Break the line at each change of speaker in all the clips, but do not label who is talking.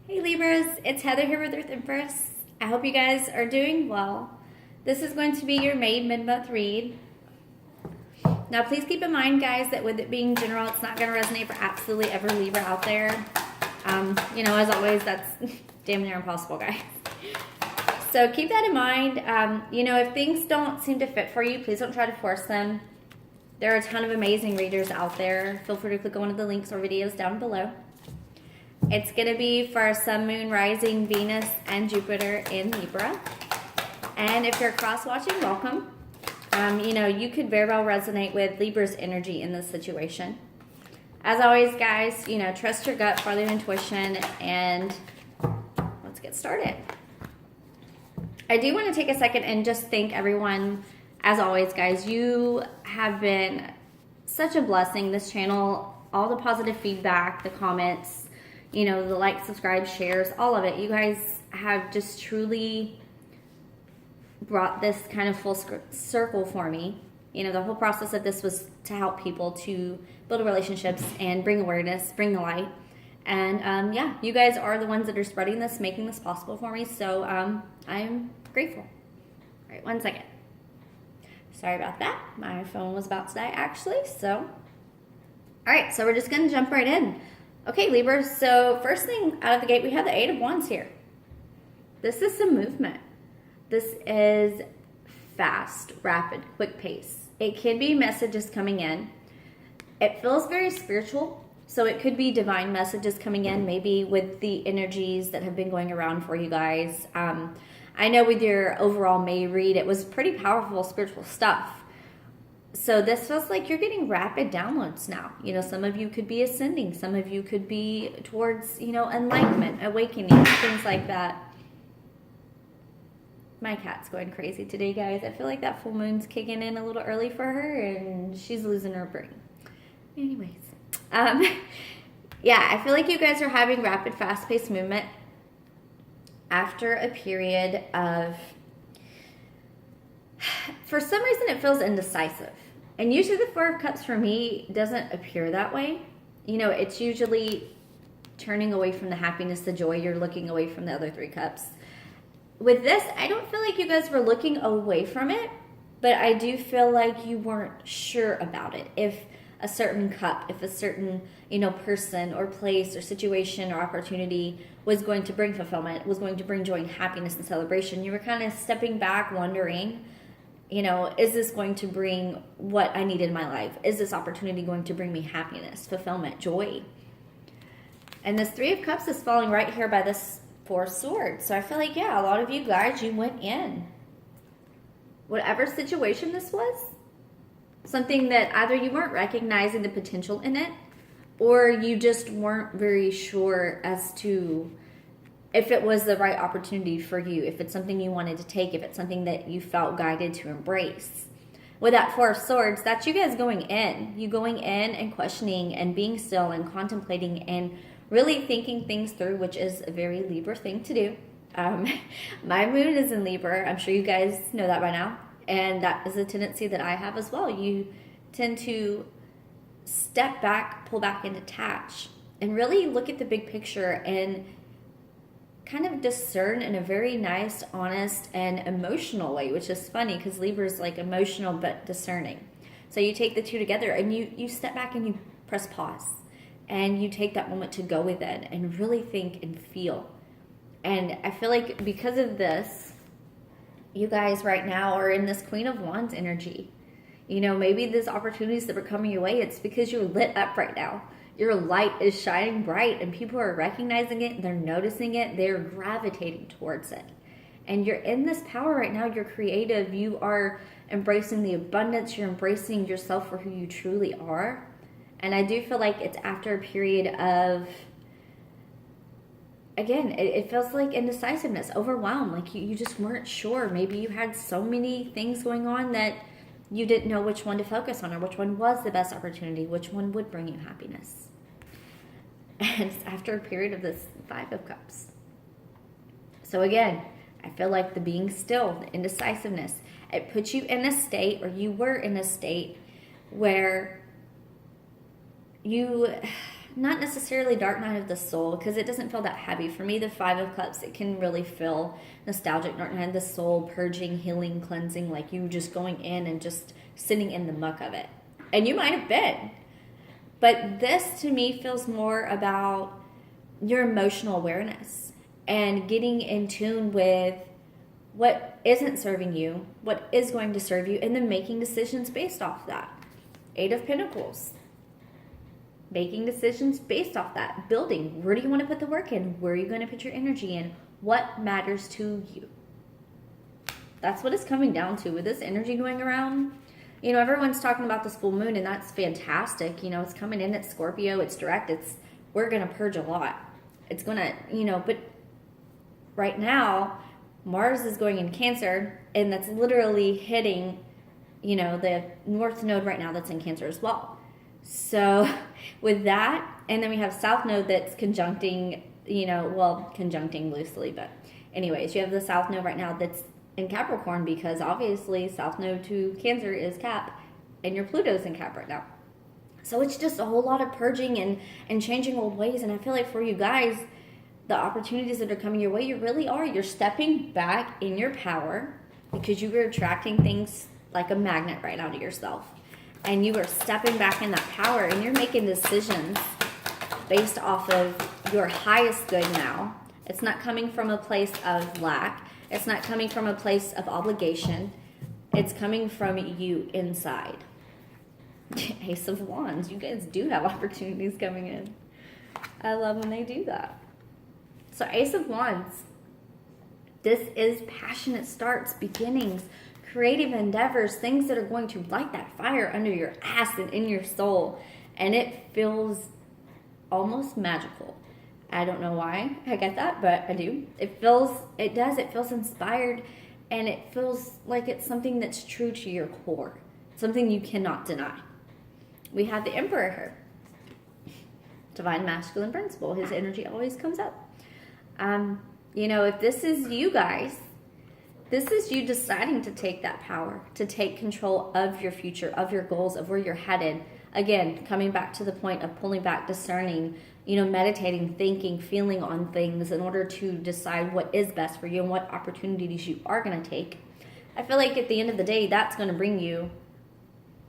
Hey Libras, it's Heather here with Earth Empress. I hope you guys are doing well. This is going to be your May mid-month read. Now please keep in mind, guys, that with it being general, it's not going to resonate for absolutely every Libra out there. As always, that's damn near impossible, guys. So keep that in mind. If things don't seem to fit for you, please don't try to force them. There are a ton of amazing readers out there. Feel free to click on one of the links or videos down below. It's going to be for Sun, Moon, Rising, Venus, and Jupiter in Libra. And if you're cross-watching, welcome. You could very well resonate with Libra's energy in this situation. As always, guys, trust your gut, follow your intuition, and let's get started. I do want to take a second and just thank everyone. As always, guys, you have been such a blessing. This channel, all the positive feedback, the comments, the like, subscribe, shares, all of it. You guys have just truly brought this kind of full circle for me. The whole process of this was to help people to build relationships and bring awareness, bring the light. And you guys are the ones that are spreading this, making this possible for me. So I'm grateful. All right, 1 second. Sorry about that. My phone was about to die, actually. So, all right, so we're just going to jump right in. Okay, Libra, so first thing out of the gate, we have the Eight of Wands here. This is some movement. This is fast, rapid, quick pace. It can be messages coming in. It feels very spiritual, so it could be divine messages coming in, maybe with the energies that have been going around for you guys. I know with your overall May read, it was pretty powerful spiritual stuff. So this feels like you're getting rapid downloads now. Some of you could be ascending. Some of you could be towards, enlightenment, awakening, things like that. My cat's going crazy today, guys. I feel like that full moon's kicking in a little early for her, and she's losing her brain. Anyways, I feel like you guys are having rapid, fast-paced movement after a period of, for some reason, it feels indecisive. And usually the Four of Cups for me doesn't appear that way. It's usually turning away from the happiness, the joy. You're looking away from the other three cups. With this, I don't feel like you guys were looking away from it, but I do feel like you weren't sure about it. If a certain cup, if a certain, person or place or situation or opportunity was going to bring fulfillment, was going to bring joy and happiness and celebration, you were kind of stepping back, wondering, is this going to bring what I need in my life? Is this opportunity going to bring me happiness, fulfillment, joy? And this Three of Cups is falling right here by this Four of Swords. So I feel like, a lot of you guys, you went in. Whatever situation this was, something that either you weren't recognizing the potential in it, or you just weren't very sure as to if it was the right opportunity for you, if it's something you wanted to take, if it's something that you felt guided to embrace. With that Four of Swords, that's you guys going in. You going in and questioning and being still and contemplating and really thinking things through, which is a very Libra thing to do. My moon is in Libra. I'm sure you guys know that by now. And that is a tendency that I have as well. You tend to step back, pull back, and detach, and really look at the big picture and kind of discern in a very nice, honest, and emotional way, which is funny because Libra is like emotional but discerning. So you take the two together and you step back and you press pause and you take that moment to go within and really think and feel. And I feel like because of this, you guys right now are in this Queen of Wands energy. Maybe these opportunities that were coming your way, it's because you're lit up right now. Your light is shining bright and people are recognizing it, they're noticing it, they're gravitating towards it. And you're in this power right now, you're creative, you are embracing the abundance, you're embracing yourself for who you truly are. And I do feel like it's after a period of, again, it feels like indecisiveness, overwhelmed, like you just weren't sure. Maybe you had so many things going on that you didn't know which one to focus on or which one was the best opportunity, which one would bring you happiness. And it's after a period of this Five of Cups. So again, I feel like the being still, the indecisiveness, it puts you in a state, or you were in a state where you not necessarily dark night of the soul, because it doesn't feel that heavy. For me, the Five of Cups, it can really feel nostalgic. Dark night of the soul, purging, healing, cleansing, like you just going in and just sitting in the muck of it. And you might have been. But this, to me, feels more about your emotional awareness and getting in tune with what isn't serving you, what is going to serve you, and then making decisions based off that. Eight of Pentacles. Making decisions based off that. Building. Where do you want to put the work in? Where are you going to put your energy in? What matters to you? That's what it's coming down to with this energy going around. You know, everyone's talking about this full moon, and that's fantastic. You know, it's coming in, it's Scorpio, it's direct, we're going to purge a lot. It's going to, you know, but right now, Mars is going in Cancer, and that's literally hitting, you know, the North Node right now that's in Cancer as well. So with that, and then we have South Node that's conjuncting, you know, well, conjuncting loosely, but anyways, you have the South Node right now that's in Capricorn, because obviously South Node to Cancer is Cap, and your Pluto's in Cap right now. So it's just a whole lot of purging and changing old ways. And I feel like for you guys, the opportunities that are coming your way, you're stepping back in your power, because you are attracting things like a magnet right now to yourself. And you are stepping back in that power, and you're making decisions based off of your highest good now. It's not coming from a place of lack. It's not coming from a place of obligation. It's coming from you inside. Ace of Wands. You guys do have opportunities coming in. I love when they do that. So Ace of Wands. This is passionate starts, beginnings, creative endeavors, things that are going to light that fire under your ass and in your soul. And it feels almost magical. I don't know why I get that, but I do. It feels inspired, and it feels like it's something that's true to your core, something you cannot deny. We have the Emperor here. Divine masculine principle. His energy always comes up. You know, if this is you guys, this is you deciding to take that power, to take control of your future, of your goals, of where you're headed. Again, coming back to the point of pulling back, discerning, you know, meditating, thinking, feeling on things in order to decide what is best for you and what opportunities you are going to take. I feel like at the end of the day, that's going to bring you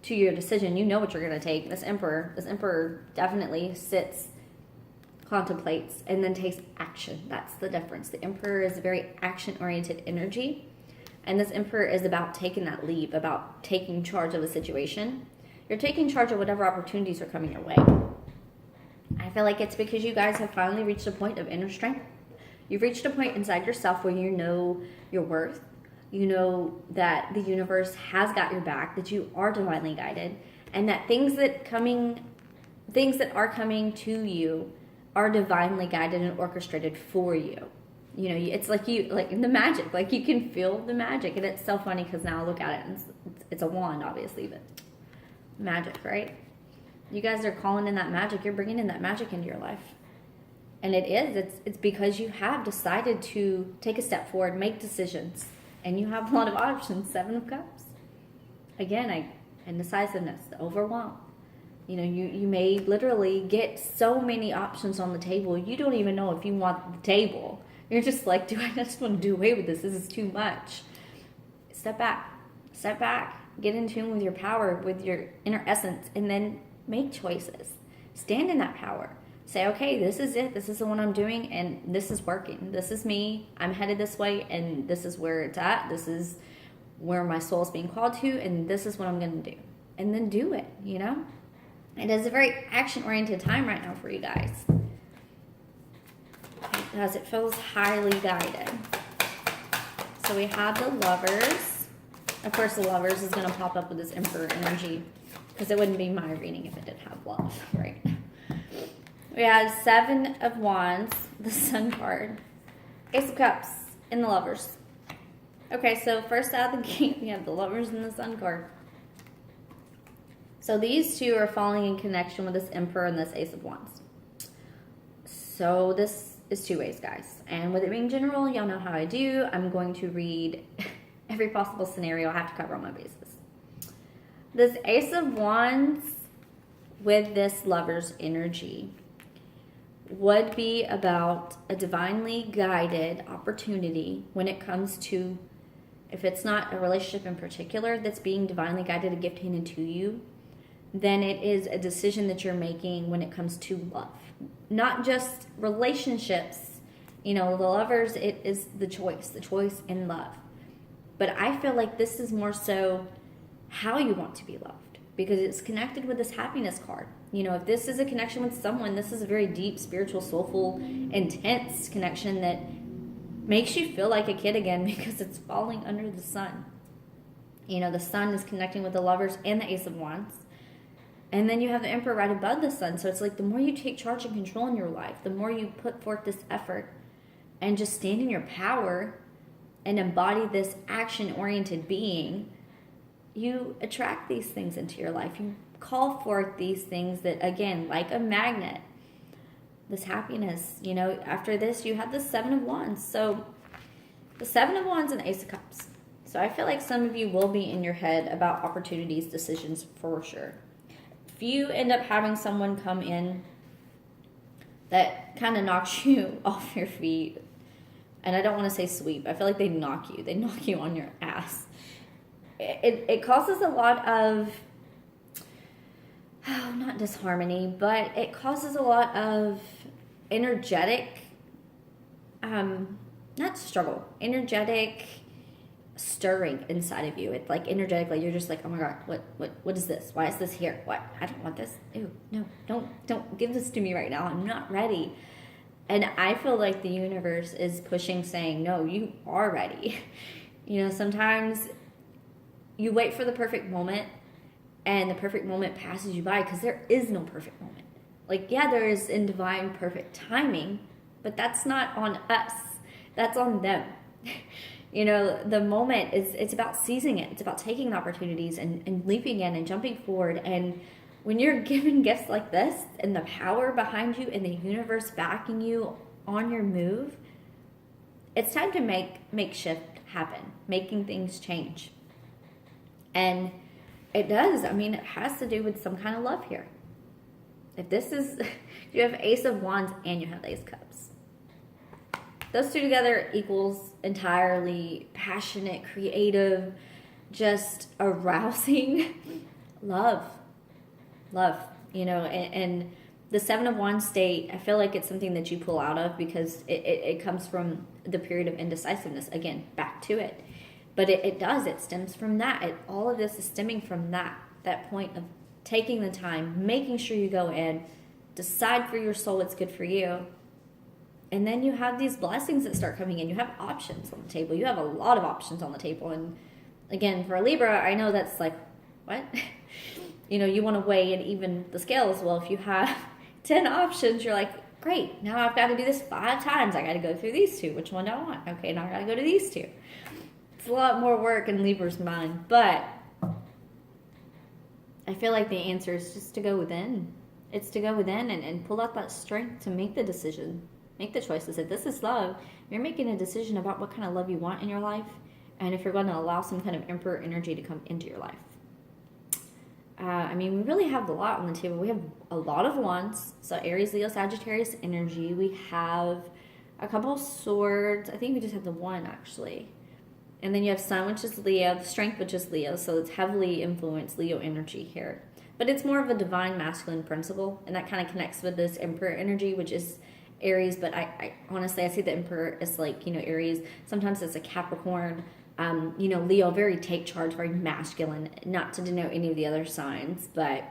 to your decision. You know what you're going to take. This Emperor definitely sits, contemplates, and then takes action. That's the difference. The Emperor is a very action-oriented energy, and this Emperor is about taking that leap, about taking charge of a situation. You're taking charge of whatever opportunities are coming your way. I feel like it's because you guys have finally reached a point of inner strength. You've reached a point inside yourself where you know your worth. You know that the universe has got your back, that you are divinely guided, and that things that are coming to you are divinely guided and orchestrated for you. You know, it's like in the magic, like you can feel the magic. And it's so funny because now I look at it and it's a wand, obviously, but magic, right? You guys are calling in that magic. You're bringing in that magic into your life. And it's because you have decided to take a step forward, make decisions, and you have a lot of options. Seven of Cups. Again, indecisiveness, the overwhelm. You know, you may literally get so many options on the table. You don't even know if you want the table. You're just like, I just want to do away with this. This is too much. Step back. Get in tune with your power, with your inner essence, and then make choices. Stand in that power. Say, okay, this is it. This is the one I'm doing, and this is working. This is me. I'm headed this way, and this is where it's at. This is where my soul is being called to, and this is what I'm going to do. And then do it, you know? It is a very action-oriented time right now for you guys. Because it feels highly guided. So we have the Lovers. Of course, the Lovers is going to pop up with this Emperor energy, because it wouldn't be my reading if it didn't have love, right? We have Seven of Wands, the Sun card, Ace of Cups, and the Lovers. Okay, so first out of the gate, we have the Lovers and the Sun card. So these two are falling in connection with this Emperor and this Ace of Wands. So this is two ways, guys. And with it being general, y'all know how I do. I'm going to read every possible scenario. I have to cover all my bases. This Ace of Wands with this Lover's energy. would be about a divinely guided opportunity when it comes to, if it's not a relationship in particular that's being divinely guided, a gift handed to you, then it is a decision that you're making when it comes to love. Not just relationships. The lovers, it is the choice in love. But I feel like this is more so how you want to be loved, because it's connected with this happiness card. If this is a connection with someone, this is a very deep, spiritual, soulful, intense connection that makes you feel like a kid again because it's falling under the sun. The sun is connecting with the lovers and the Ace of Wands. And then you have the Emperor right above the sun. So it's like the more you take charge and control in your life, the more you put forth this effort and just stand in your power and embody this action-oriented being, you attract these things into your life. You call forth these things that, again, like a magnet, this happiness. After this, you have the Seven of Wands. So the Seven of Wands and the Ace of Cups. So I feel like some of you will be in your head about opportunities, decisions, for sure. If you end up having someone come in that kind of knocks you off your feet, and I don't want to say sweep, I feel like they knock you on your ass. It causes a lot of, not disharmony, but it causes a lot of energetic, not struggle, energetic stirring inside of you. It's like energetically, you're just like, oh my God, what is this? Why is this here? What? I don't want this. Ew, no, don't give this to me right now. I'm not ready. And I feel like the universe is pushing, saying, no, you are ready. Sometimes you wait for the perfect moment, and the perfect moment passes you by because there is no perfect moment. There is in divine perfect timing, but that's not on us. That's on them. The moment it's about seizing it. It's about taking the opportunities and leaping in and jumping forward. And when you're given gifts like this and the power behind you and the universe backing you on your move, it's time to make shift happen, making things change. And it does. It has to do with some kind of love here. If you have Ace of Wands and you have Ace of Cups, those two together equals entirely passionate, creative, just arousing love. And the Seven of Wands state, I feel like it's something that you pull out of because it comes from the period of indecisiveness. Again, back to it. But it stems from that. All of this is stemming from that point of taking the time, making sure you go in, decide for your soul what's good for you. And then you have these blessings that start coming in. You have options on the table. You have a lot of options on the table. And again, for a Libra, I know that's like, what? You want to weigh and even the scales. Well, if you have 10 options, you're like, great, now I've got to do this 5 times. I got to go through these 2. Which one do I want? Okay, now I got to go to these 2. It's a lot more work in Libra's mind. But I feel like the answer is just to go within. It's to go within and pull out that strength to make the decision. Make the choices. If this is love, you're making a decision about what kind of love you want in your life, and if you're going to allow some kind of Emperor energy to come into your life. We really have a lot on the table. We have a lot of Wands, so Aries, Leo, Sagittarius energy. We have a couple of Swords. I think we just have the one, actually. And then you have Sun, which is Leo, the Strength, which is Leo, so it's heavily influenced Leo energy here. But it's more of a divine masculine principle, and that kind of connects with this Emperor energy, which is Aries. But I honestly, I see the Emperor as like, Aries. Sometimes it's a Capricorn. Leo, very take charge, very masculine, not to denote any of the other signs, but,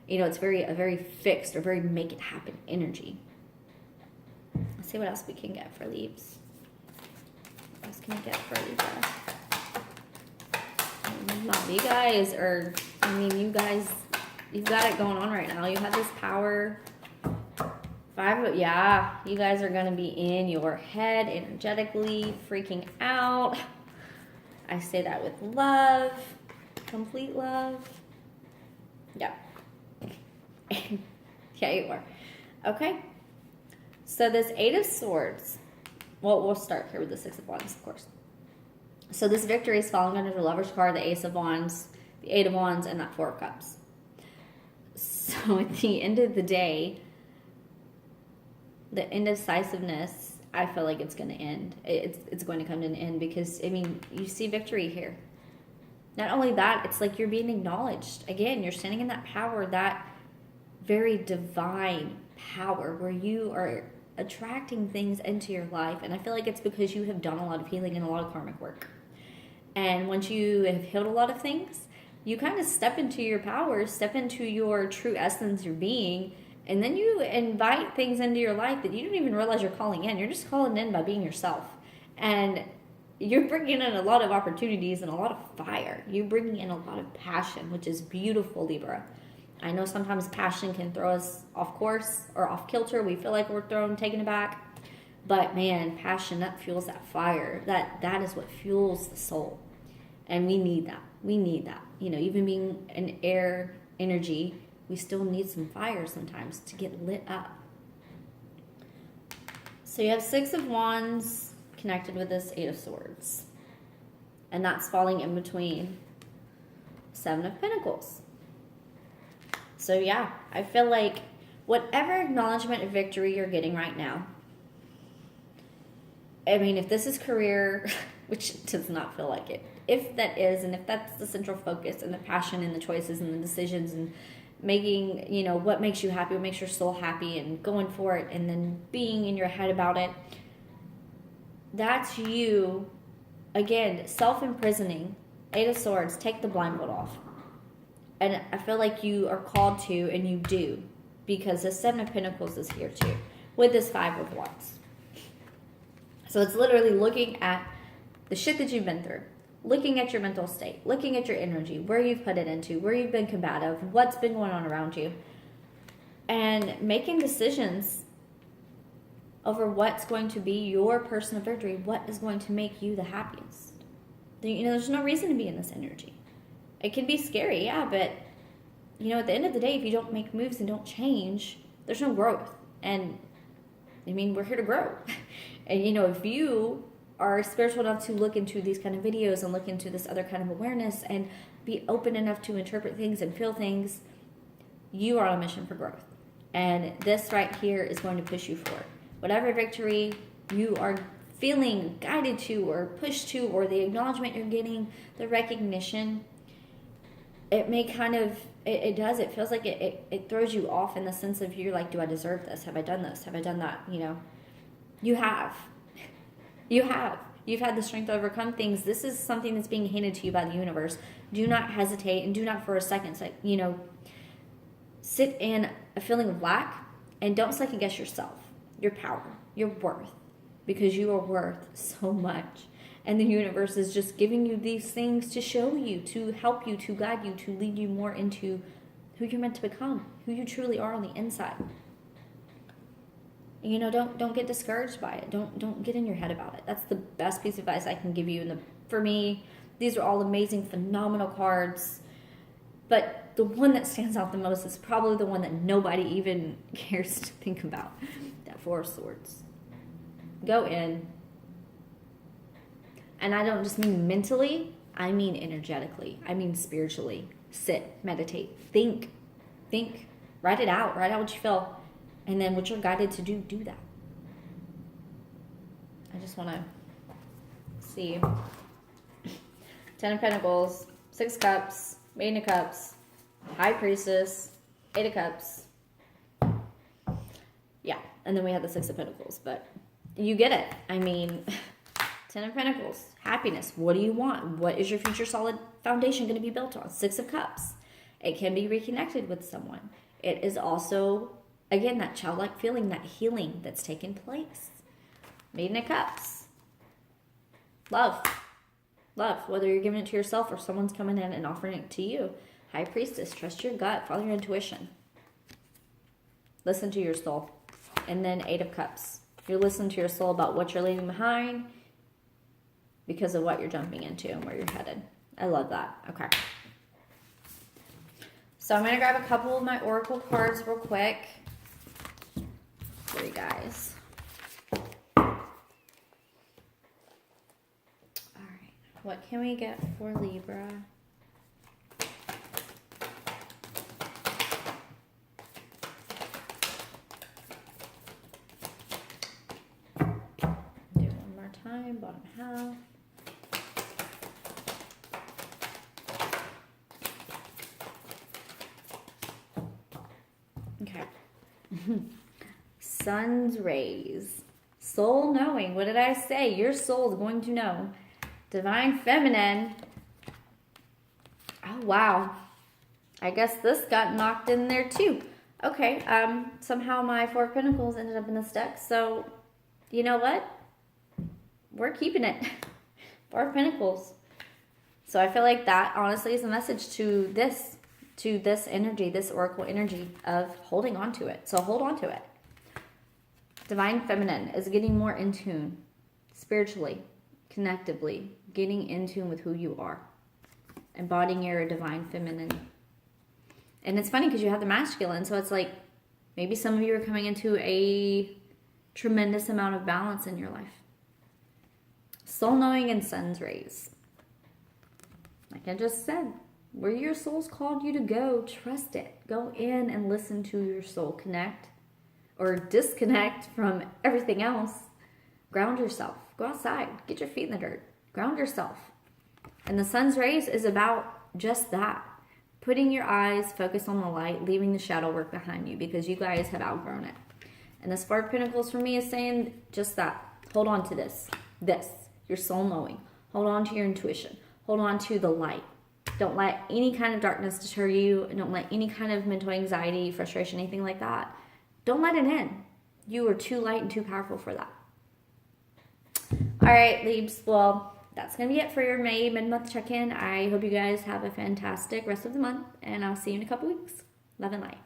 it's a very fixed or very make it happen energy. Let's see what else we can get for Libs. What else can we get for Libra? You guys are, you've got it going on right now. You have this power. You guys are going to be in your head energetically, freaking out. I say that with love, complete love. Yeah. Yeah, you are. Okay. So this 8 of Swords. Well, we'll start here with the 6 of Wands, of course. So this victory is falling under the Lover's card, the Ace of Wands, the 8 of Wands, and that 4 of Cups. So at the end of the day, the indecisiveness, I feel like it's going to end. It's going to come to an end because, I mean, you see victory here. Not only that, it's like you're being acknowledged. Again, you're standing in that power, that very divine power where you are attracting things into your life. And I feel like it's because you have done a lot of healing and a lot of karmic work. And once you have healed a lot of things, you kind of step into your power, step into your true essence, your being, and then you invite things into your life that you don't even realize you're calling in. You're just calling in by being yourself. And you're bringing in a lot of opportunities and a lot of fire. You're bringing in a lot of passion, which is beautiful, Libra. I know sometimes passion can throw us off course or off kilter. We feel like we're taken aback. But man, passion, that fuels that fire. That is what fuels the soul. And we need that. We need that. You know, even being an air energy, we still need some fire sometimes to get lit up. So you have 6 of Wands connected with this 8 of Swords. And that's falling in between 7 of Pentacles. So yeah, I feel like whatever acknowledgement of victory you're getting right now, I mean, if this is career, which does not feel like it, if that is, and if that's the central focus and the passion and the choices and the decisions and making, you know, what makes you happy, what makes your soul happy and going for it and then being in your head about it, that's you, again, self-imprisoning. 8 of Swords, take the blindfold off. And I feel like you are called to, and you do, because the 7 of Pentacles is here too, with this 5 of Wands. So it's literally looking at the shit that you've been through, looking at your mental state, looking at your energy, where you've put it into, where you've been combative, what's been going on around you, and making decisions over what's going to be your personal victory, what is going to make you the happiest. You know, there's no reason to be in this energy. It can be scary, yeah, but, you know, at the end of the day, if you don't make moves and don't change, there's no growth. And, I mean, we're here to grow. And, you know, if you are spiritual enough to look into these kind of videos and look into this other kind of awareness and be open enough to interpret things and feel things, you are on a mission for growth. And this right here is going to push you forward. Whatever victory you are feeling guided to or pushed to, or the acknowledgement you're getting, the recognition, it may kind of, it does, it feels like it throws you off in the sense of you're like, do I deserve this? Have I done this? Have I done that? You know, you have. You have. You've had the strength to overcome things. This is something that's being handed to you by the universe. Do not hesitate and do not for a second, you know, sit in a feeling of lack and don't second guess yourself, your power, your worth, because you are worth so much. And the universe is just giving you these things to show you, to help you, to guide you, to lead you more into who you're meant to become, who you truly are on the inside. You know, don't get discouraged by it. Don't get in your head about it. That's the best piece of advice I can give you. And for me, these are all amazing, phenomenal cards. But the one that stands out the most is probably the one that nobody even cares to think about. That 4 of Swords. Go in. And I don't just mean mentally, I mean energetically. I mean spiritually. Sit, meditate, think, write it out. Write out what you feel. And then what you're guided to do that. I just want to see. 10 of Pentacles, 6 Cups, Maiden of Cups, High Priestess, 8 of Cups. Yeah, and then we have the 6 of Pentacles. But you get it. I mean, 10 of Pentacles, happiness. What do you want? What is your future solid foundation going to be built on? 6 of Cups. It can be reconnected with someone. It is also, again, that childlike feeling, that healing that's taken place. Maiden of Cups. Love. Love. Whether you're giving it to yourself or someone's coming in and offering it to you. High Priestess. Trust your gut. Follow your intuition. Listen to your soul. And then 8 of Cups. You're listening to your soul about what you're leaving behind because of what you're jumping into and where you're headed. I love that. Okay. So I'm going to grab a couple of my oracle cards real quick for you guys. All right. What can we get for Libra? have. Okay. Sun's rays. Soul knowing. What did I say? Your soul is going to know. Divine feminine. Oh, wow. I guess this got knocked in there too. Okay. Somehow my Four of Pentacles ended up in this deck. So, you know what? We're keeping it. Four of Pentacles. So I feel like that honestly is a message to this energy, this oracle energy of holding on to it. So hold on to it. Divine feminine is getting more in tune spiritually, connectively, getting in tune with who you are, embodying your divine feminine. And it's funny because you have the masculine, so it's like maybe some of you are coming into a tremendous amount of balance in your life. Soul knowing and sun's rays. Like I just said, where your soul's called you to go, trust it. Go in and listen to your soul. Connect or disconnect from everything else. Ground yourself. Go outside. Get your feet in the dirt. Ground yourself. And the sun's rays is about just that. Putting your eyes focused on the light, leaving the shadow work behind you because you guys have outgrown it. And this Four of Pentacles for me is saying just that. Hold on to this. Your soul knowing. Hold on to your intuition. Hold on to the light. Don't let any kind of darkness deter you. Don't let any kind of mental anxiety, frustration, anything like that. Don't let it in. You are too light and too powerful for that. All right, Libs. Well, that's going to be it for your May mid-month check-in. I hope you guys have a fantastic rest of the month, and I'll see you in a couple weeks. Love and light.